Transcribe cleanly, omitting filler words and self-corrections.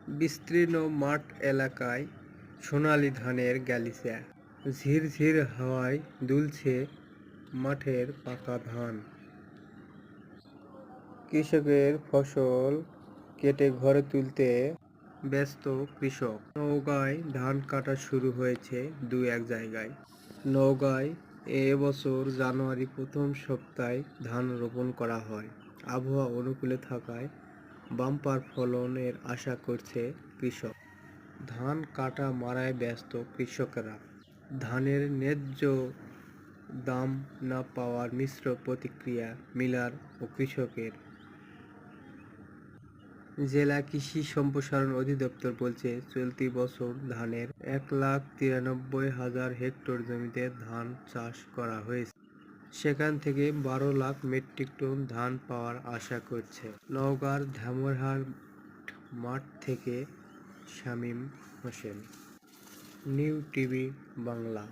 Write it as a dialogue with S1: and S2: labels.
S1: বিস্তীর্ণ মাঠ এলাকায় সোনালী ধানের গালিচা। ঝিরঝির হাওয়ায় দুলছে মাঠের পাকা ধান। কৃষকের ফসল কেটে ঘরে তুলতে ব্যস্ত কৃষক। নওগাঁয় ধান কাটা শুরু হয়েছে এক জায়গায়। নওগাঁয় এবছর জানুয়ারি প্রথম সপ্তাহে ধান রোপণ করা হয়। আবহাওয়া অনুকূলে থাকায় বাম্পার ফলনের আশা করছে কৃষক। ধান কাটা মারায় ব্যস্ত কৃষকেরা। ধানের ন্যায্য দাম না পাওয়ার মিশ্র প্রতিক্রিয়া মিলার ও কৃষকের। জেলা কৃষি সম্প্রসারণ অধিদপ্তর বলছে, চলতি বছর ধানের 1,93,000 হেক্টর জমিতে ধান চাষ করা হয়েছে। সেখান থেকে 12 লাখ মেট্রিক টন ধান পাওয়ার আশা করছে। নওগাঁর ধামরহাট মাঠ থেকে শামীম হোসেন, নিউ টিভি বাংলা।